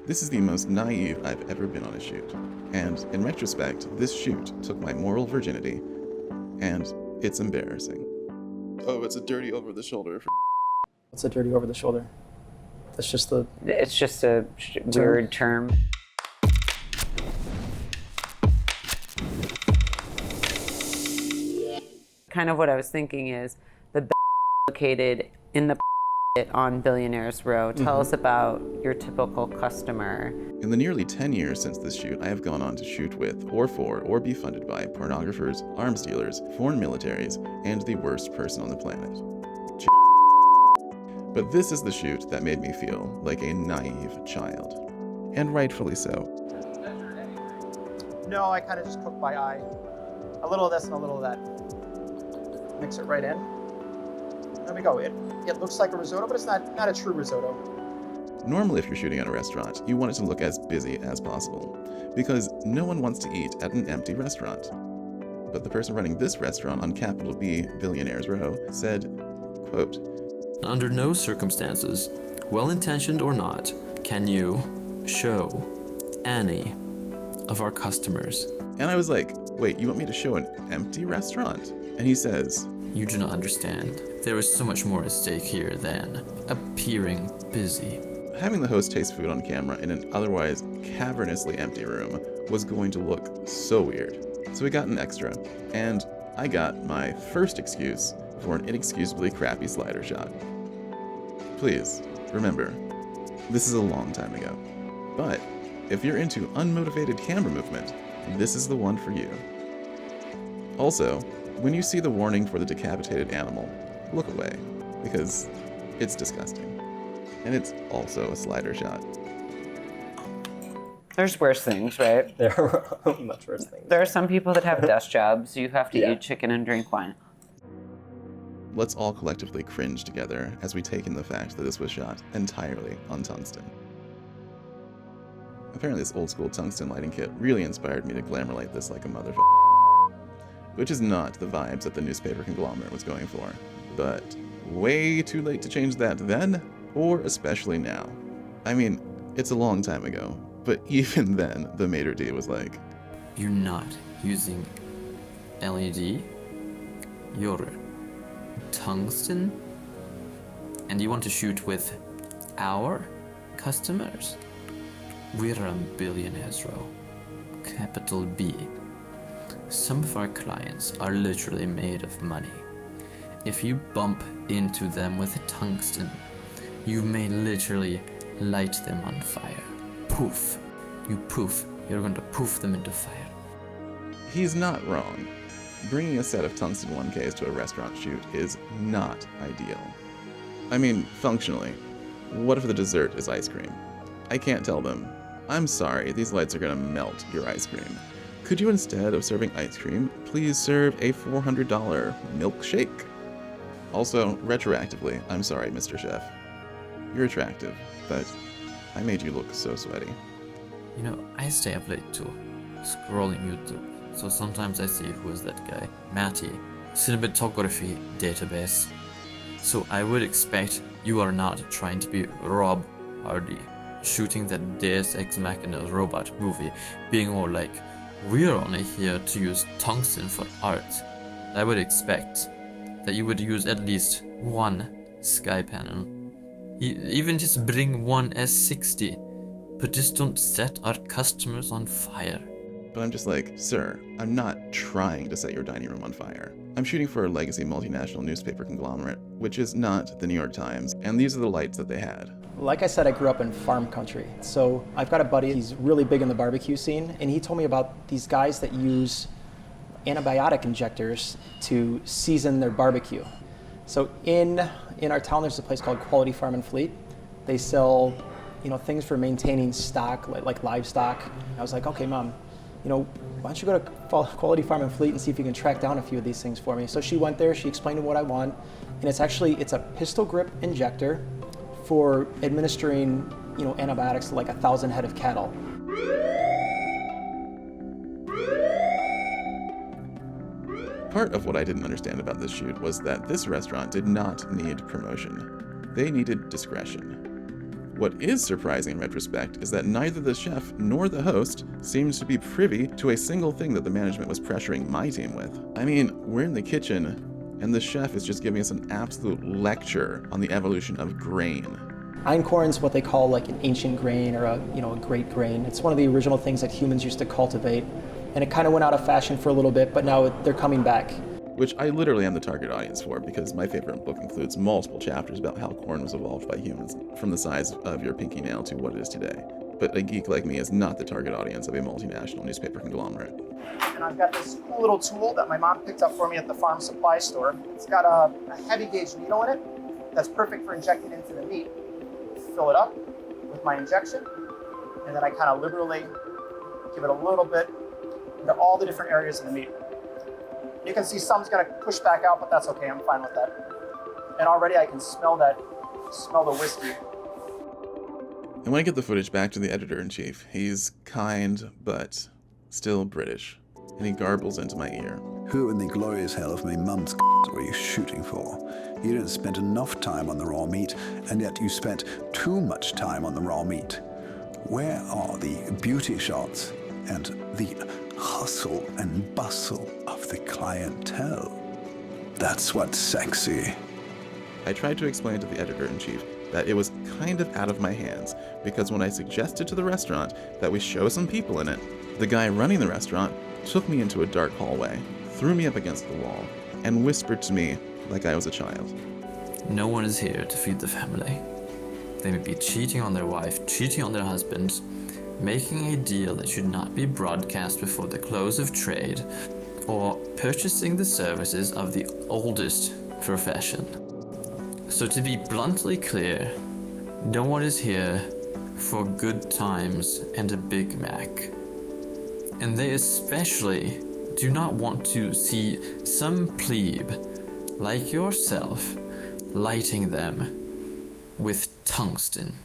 This is the most naive I've ever been on a shoot. And in retrospect, this shoot took my moral virginity, and it's embarrassing. Oh, it's a dirty over the shoulder. What's a dirty over the shoulder? It's just a weird term. Kind of what I was thinking is the located in the on Billionaire'S Row. Tell us about your typical customer. In the nearly 10 years since this shoot, I have gone on to shoot with, or for, or be funded by pornographers, arms dealers, foreign militaries, and the worst person on the planet. But this is the shoot that made me feel like a naive child. And rightfully so. No, I kind of just cook by eye. A little of this and a little of that. Mix it right in. There we go. It looks like a risotto, but it's not a true risotto. Normally, if you're shooting at a restaurant, you want it to look as busy as possible, because no one wants to eat at an empty restaurant. But the person running this restaurant on Capital B, Billionaire'S Row, said, quote, "Under no circumstances, well-intentioned or not, can you show any of our customers." And I was like, wait, you want me to show an empty restaurant? And he says, "You do not understand. There is so much more at stake here than appearing busy." Having the host taste food on camera in an otherwise cavernously empty room was going to look so weird. So we got an extra, and I got my first excuse for an inexcusably crappy slider shot. Please, remember, this is a long time ago. But if you're into unmotivated camera movement, this is the one for you. Also, when you see the warning for the decapitated animal, look away, because it's disgusting. And it's also a slider shot. There's worse things, right? There are much worse things. There are some people that have desk jobs. You have to eat chicken and drink wine. Let's all collectively cringe together as we take in the fact that this was shot entirely on tungsten. Apparently this old school tungsten lighting kit really inspired me to glamour light this like a motherfucker. Which is not the vibes that the newspaper conglomerate was going for. But way too late to change that then, or especially now. I mean, it's a long time ago, but even then, the maitre d' was like, "You're not using LED, you're tungsten, and you want to shoot with our customers? We're on Billionaire'S Row, capital B. Some of our clients are literally made of money. If you bump into them with a tungsten, you may literally light them on fire. Poof. You're going to poof them into fire." he's not wrong. Bringing a set of tungsten 1Ks to a restaurant shoot is not ideal. I mean, functionally, what if the dessert is ice cream? I can't tell them, "I'm sorry, these lights are gonna melt your ice cream. Could you, instead of serving ice cream, please serve a $400 milkshake?" Also, retroactively, I'm sorry, Mr. Chef. You're attractive, but I made you look so sweaty. You know, I stay up late too, scrolling YouTube. So sometimes I see who is that guy, Matty, cinematography database. So I would expect you are not trying to be Rob Hardy, shooting that Deus Ex Machina robot movie, being all like, "We're only here to use tungsten for art." I would expect that you would use at least one sky panel. Even just bring one S60, but just don't set our customers on fire. But I'm just like, sir, I'm not trying to set your dining room on fire. I'm shooting for a legacy multinational newspaper conglomerate, which is not the New York Times, and these are the lights that they had. Like I said, I grew up in farm country. So I've got a buddy, he's really big in the barbecue scene, and he told me about these guys that use antibiotic injectors to season their barbecue. So in our town, there's a place called Quality Farm and Fleet. They sell, things for maintaining stock, like livestock. I was like, "Okay, Mom, why don't you go to Quality Farm and Fleet and see if you can track down a few of these things for me?" So she went there, she explained what I want, and it's a pistol grip injector for administering, antibiotics to like 1,000 head of cattle. Part of what I didn't understand about this shoot was that this restaurant did not need promotion. They needed discretion. What is surprising in retrospect is that neither the chef nor the host seems to be privy to a single thing that the management was pressuring my team with. I mean, we're in the kitchen, and the chef is just giving us an absolute lecture on the evolution of grain. Einkorn is what they call like an ancient grain or a great grain. It's one of the original things that humans used to cultivate, and it kind of went out of fashion for a little bit, but now they're coming back. Which I literally am the target audience for, because my favorite book includes multiple chapters about how corn was evolved by humans, from the size of your pinky nail to what it is today. But a geek like me is not the target audience of a multinational newspaper conglomerate. And I've got this cool little tool that my mom picked up for me at the farm supply store. It's got a heavy gauge needle in it that's perfect for injecting into the meat. Fill it up with my injection, and then I kind of liberally give it a little bit into all the different areas of the meat. You can see some's gonna push back out, but that's okay, I'm fine with that. And already I can smell the whiskey. And when I get the footage back to the editor-in-chief, he's kind, but still British. And he garbles into my ear. Who in the glorious hell of my mum's were you shooting for? You didn't spend enough time on the raw meat, and yet you spent too much time on the raw meat. Where are the beauty shots and the hustle and bustle of the clientele? That's what's sexy. I tried to explain to the editor-in-chief that it was kind of out of my hands, because when I suggested to the restaurant that we show some people in it, the guy running the restaurant took me into a dark hallway, threw me up against the wall, and whispered to me like I was a child. No one is here to feed the family. They may be cheating on their wife, cheating on their husband, making a deal that should not be broadcast before the close of trade, or purchasing the services of the oldest profession. So to be bluntly clear, no one is here for good times and a Big Mac. And they especially do not want to see some plebe like yourself lighting them with tungsten.